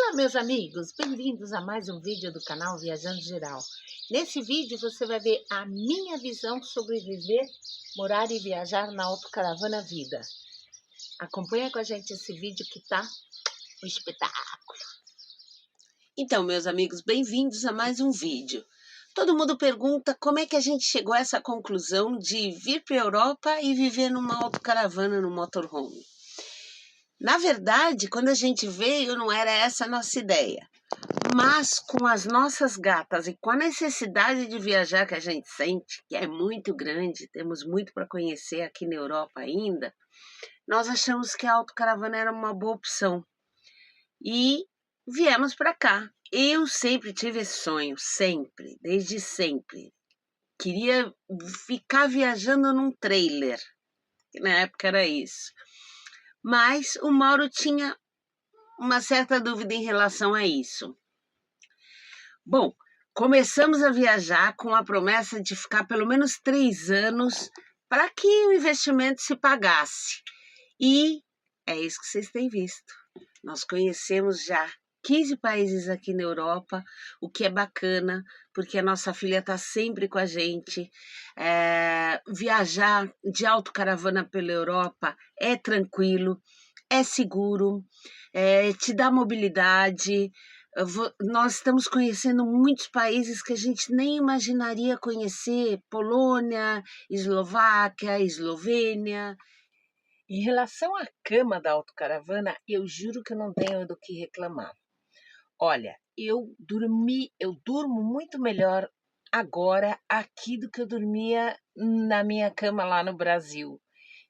Olá, meus amigos, bem-vindos a mais um vídeo do canal Viajando Geral. Nesse vídeo você vai ver a minha visão sobre viver, morar e viajar na autocaravana Vida. Acompanha com a gente esse vídeo que tá um espetáculo. Então, meus amigos, bem-vindos a mais um vídeo. Todo mundo pergunta como é que a gente chegou a essa conclusão de vir para a Europa e viver numa autocaravana no motorhome. Na verdade, quando a gente veio, não era essa a nossa ideia. Mas com as nossas gatas e com a necessidade de viajar que a gente sente, que é muito grande, temos muito para conhecer aqui na Europa ainda, nós achamos que a autocaravana era uma boa opção. E viemos para cá. Eu sempre tive esse sonho, sempre, desde sempre. Queria ficar viajando num trailer, que na época era isso. Mas o Mauro tinha uma certa dúvida em relação a isso. Bom, começamos a viajar com a promessa de ficar pelo menos 3 anos para que o investimento se pagasse. E é isso que vocês têm visto. Nós conhecemos já 15 países aqui na Europa, o que é bacana, porque a nossa filha está sempre com a gente. Viajar de autocaravana pela Europa é tranquilo, é seguro, te dá mobilidade. Nós estamos conhecendo muitos países que a gente nem imaginaria conhecer, Polônia, Eslováquia, Eslovênia. Em relação à cama da autocaravana, eu juro que eu não tenho do que reclamar. Olha, eu durmo muito melhor agora aqui do que eu dormia na minha cama lá no Brasil.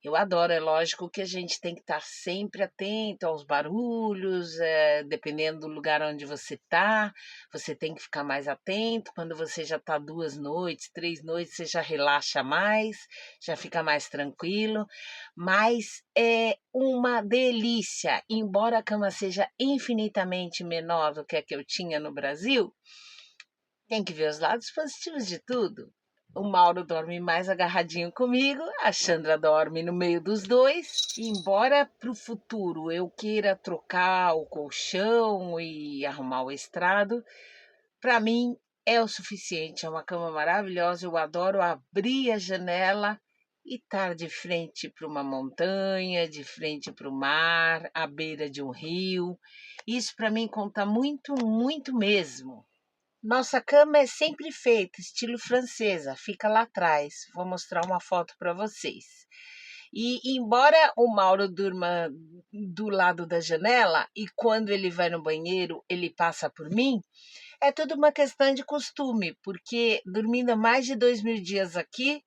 Eu adoro, é lógico que a gente tem que estar sempre atento aos barulhos, dependendo do lugar onde você está, você tem que ficar mais atento. Quando você já está 2 noites, 3 noites, você já relaxa mais, já fica mais tranquilo. Mas é uma delícia, embora a cama seja infinitamente menor do que a que eu tinha no Brasil, tem que ver os lados positivos de tudo. O Mauro dorme mais agarradinho comigo, a Chandra dorme no meio dos dois. Embora para o futuro eu queira trocar o colchão e arrumar o estrado, para mim é o suficiente. É uma cama maravilhosa, eu adoro abrir a janela e estar de frente para uma montanha, de frente para o mar, à beira de um rio. Isso para mim conta muito, muito mesmo. Nossa cama é sempre feita, estilo francesa, fica lá atrás. Vou mostrar uma foto para vocês. E embora o Mauro durma do lado da janela e quando ele vai no banheiro ele passa por mim, é tudo uma questão de costume, porque dormindo há mais de 2.000 dias aqui,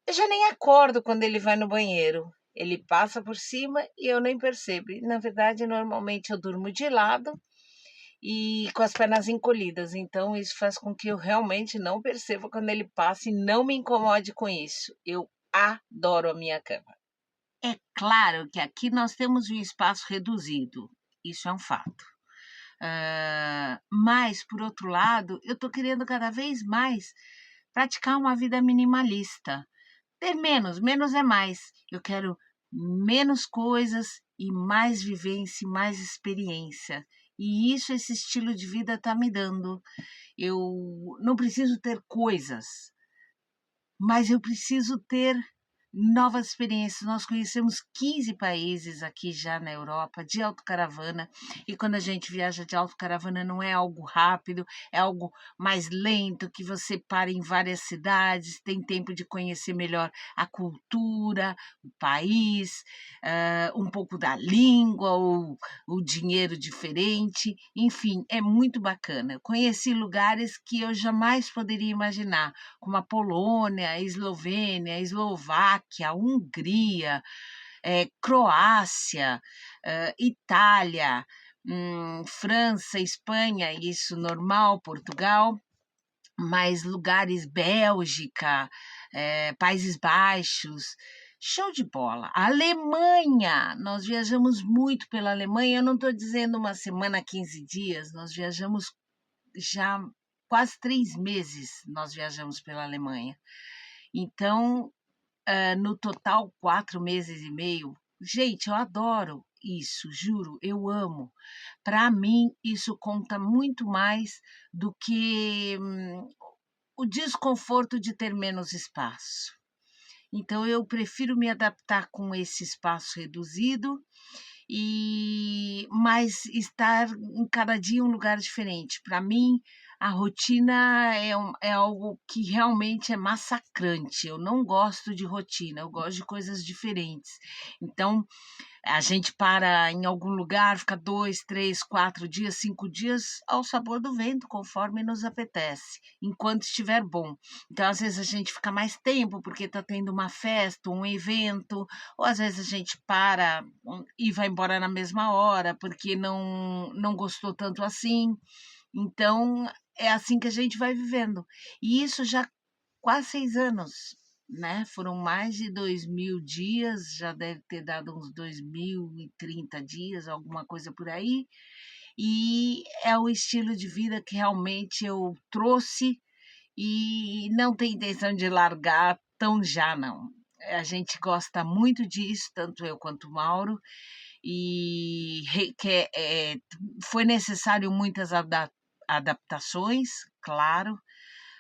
eu já nem acordo quando ele vai no banheiro. Ele passa por cima e eu nem percebo. Na verdade, normalmente eu durmo de lado e com as pernas encolhidas, então isso faz com que eu realmente não perceba quando ele passa e não me incomode com isso. Eu adoro a minha cama. É claro que aqui nós temos um espaço reduzido, isso é um fato. Mas, por outro lado, eu estou querendo cada vez mais praticar uma vida minimalista. Ter menos é mais. Eu quero menos coisas e mais vivência, mais experiência. E isso esse estilo de vida está me dando. Eu não preciso ter coisas, mas eu preciso ter novas experiências. Nós conhecemos 15 países aqui já na Europa de autocaravana, e quando a gente viaja de autocaravana não é algo rápido, é algo mais lento, que você para em várias cidades, tem tempo de conhecer melhor a cultura, o país, um pouco da língua, o dinheiro diferente, enfim, é muito bacana. Eu conheci lugares que eu jamais poderia imaginar, como a Polônia, a Eslovênia, a Eslováquia, a Hungria, Croácia, Itália, França, Espanha, isso normal, Portugal, mas lugares, Bélgica, Países Baixos, show de bola. Alemanha, nós viajamos muito pela Alemanha, eu não estou dizendo uma semana, 15 dias, nós viajamos já quase 3 meses, nós viajamos pela Alemanha. Então, no total, 4 meses e meio. Gente, eu adoro. isso, juro, eu amo. Para mim, isso conta muito mais do que o desconforto de ter menos espaço. Então, eu prefiro me adaptar com esse espaço reduzido mas estar em cada dia um lugar diferente. Para mim, a rotina é algo que realmente é massacrante. Eu não gosto de rotina, eu gosto de coisas diferentes. Então, a gente para em algum lugar, fica 2, 3, 4 dias, 5 dias ao sabor do vento, conforme nos apetece, enquanto estiver bom. Então, às vezes, a gente fica mais tempo porque está tendo uma festa, um evento, ou às vezes a gente para e vai embora na mesma hora porque não gostou tanto assim. Então, é assim que a gente vai vivendo. E isso já quase 6 anos, né? Foram mais de 2.000 dias, já deve ter dado uns 2.030 dias, alguma coisa por aí. E é o estilo de vida que realmente eu trouxe e não tenho intenção de largar tão já, não. A gente gosta muito disso, tanto eu quanto o Mauro, e foi necessário muitas adaptações, claro,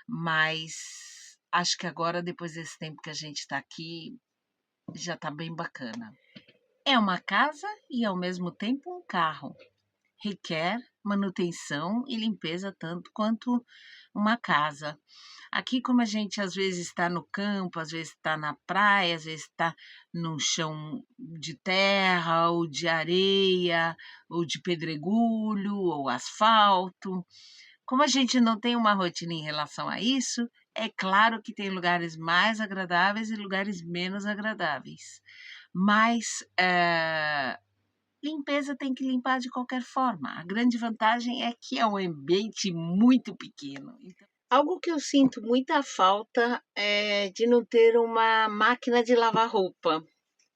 mas acho que agora, depois desse tempo que a gente está aqui, já está bem bacana. É uma casa e, ao mesmo tempo, um carro. Requer manutenção e limpeza tanto quanto uma casa. Aqui, como a gente às vezes está no campo, às vezes está na praia, às vezes está num chão de terra, ou de areia, ou de pedregulho, ou asfalto. Como a gente não tem uma rotina em relação a isso, é claro que tem lugares mais agradáveis e lugares menos agradáveis. Mas limpeza tem que limpar de qualquer forma. A grande vantagem é que é um ambiente muito pequeno. Então, algo que eu sinto muita falta é de não ter uma máquina de lavar roupa.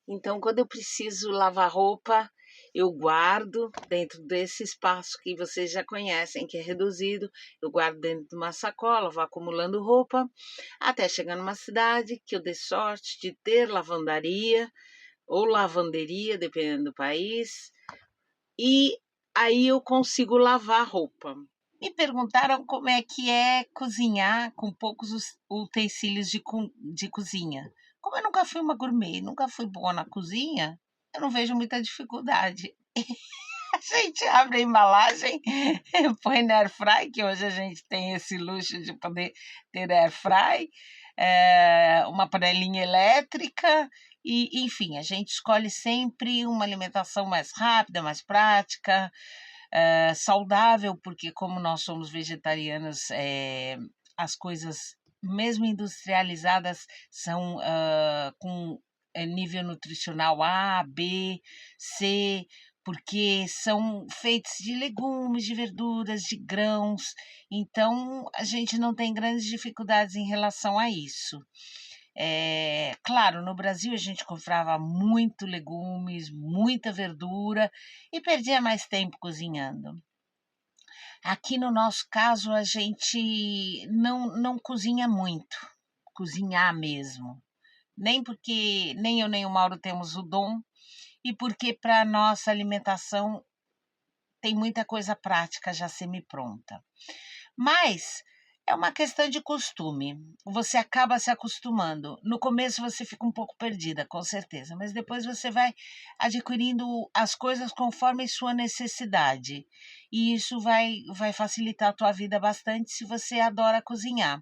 Então, quando eu preciso lavar roupa, eu guardo dentro desse espaço que vocês já conhecem, que é reduzido, eu guardo dentro de uma sacola, vou acumulando roupa, até chegar numa cidade que eu dê sorte de ter lavandaria ou lavanderia, dependendo do país, e aí eu consigo lavar roupa. Me perguntaram como é cozinhar com poucos utensílios de cozinha. Como eu nunca fui uma gourmet, nunca fui boa na cozinha, eu não vejo muita dificuldade. A gente abre a embalagem, põe na air fry, que hoje a gente tem esse luxo de poder ter air fry, uma panelinha elétrica, e enfim, a gente escolhe sempre uma alimentação mais rápida, mais prática, saudável, porque como nós somos vegetarianos, as coisas, mesmo industrializadas, são com nível nutricional A, B, C, porque são feitos de legumes, de verduras, de grãos, então a gente não tem grandes dificuldades em relação a isso. Claro, no Brasil a gente comprava muito legumes, muita verdura e perdia mais tempo cozinhando. Aqui no nosso caso a gente não cozinha muito, cozinhar mesmo. Nem porque nem eu nem o Mauro temos o dom e porque para nossa alimentação tem muita coisa prática já semi-pronta. Mas é uma questão de costume. Você acaba se acostumando. No começo você fica um pouco perdida, com certeza, mas depois você vai adquirindo as coisas conforme sua necessidade. E isso vai facilitar a tua vida bastante se você adora cozinhar.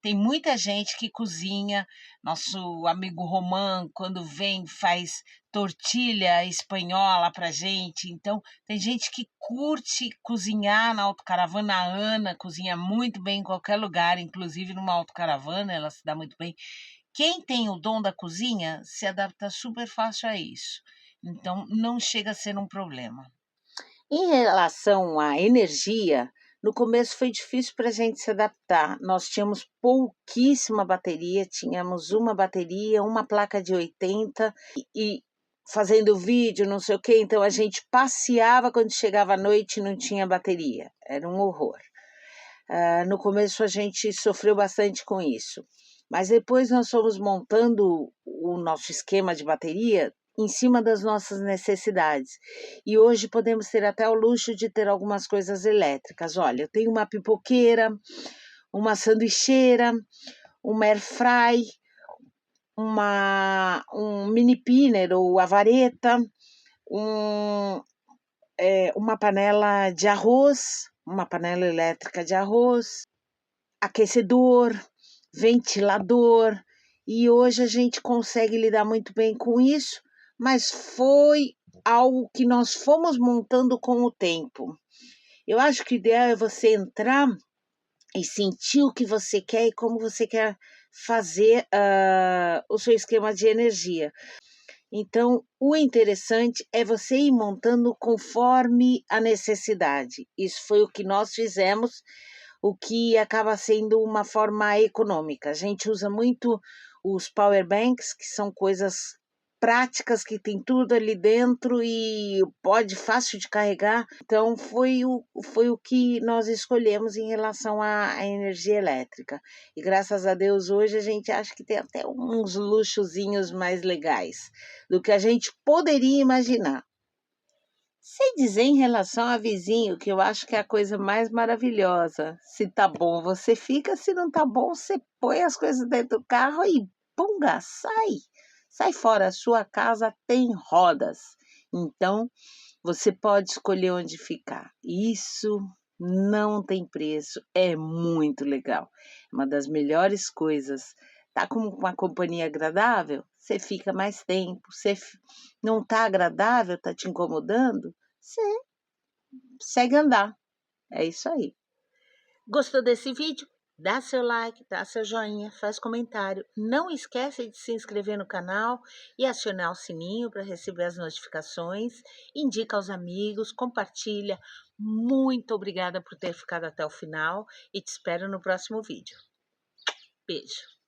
Tem muita gente que cozinha. Nosso amigo Romã, quando vem, faz tortilha espanhola pra gente. Então, tem gente que curte cozinhar na autocaravana. A Ana cozinha muito bem em qualquer lugar, inclusive numa autocaravana, ela se dá muito bem. Quem tem o dom da cozinha se adapta super fácil a isso. Então, não chega a ser um problema. Em relação à energia, no começo foi difícil para a gente se adaptar. Nós tínhamos pouquíssima bateria, tínhamos uma bateria, uma placa de 80 e fazendo vídeo, não sei o quê. Então a gente passeava quando chegava à noite e não tinha bateria. Era um horror. No começo a gente sofreu bastante com isso. Mas depois nós fomos montando o nosso esquema de bateria em cima das nossas necessidades. E hoje podemos ter até o luxo de ter algumas coisas elétricas. Olha, eu tenho uma pipoqueira, uma sanduicheira, uma air fry, um mini pinner ou a vareta, uma panela de arroz, uma panela elétrica de arroz, aquecedor, ventilador, e hoje a gente consegue lidar muito bem com isso, mas foi algo que nós fomos montando com o tempo. Eu acho que o ideal é você entrar e sentir o que você quer e como você quer fazer o seu esquema de energia. Então, o interessante é você ir montando conforme a necessidade. Isso foi o que nós fizemos, o que acaba sendo uma forma econômica. A gente usa muito os power banks, que são coisas práticas que tem tudo ali dentro e pode fácil de carregar. Então foi o que nós escolhemos em relação à energia elétrica. E graças a Deus hoje a gente acha que tem até uns luxozinhos mais legais do que a gente poderia imaginar. Sem dizer em relação a vizinho, que eu acho que é a coisa mais maravilhosa. Se tá bom, você fica, se não tá bom, você põe as coisas dentro do carro e punga, sai. Sai fora, a sua casa tem rodas. Então, você pode escolher onde ficar. Isso não tem preço, é muito legal. É uma das melhores coisas. Tá com uma companhia agradável? Você fica mais tempo. Você não tá agradável, tá te incomodando? Você segue andar. É isso aí. Gostou desse vídeo? Dá seu like, dá seu joinha, faz comentário. Não esquece de se inscrever no canal e acionar o sininho para receber as notificações. Indica aos amigos, compartilha. Muito obrigada por ter ficado até o final e te espero no próximo vídeo. Beijo!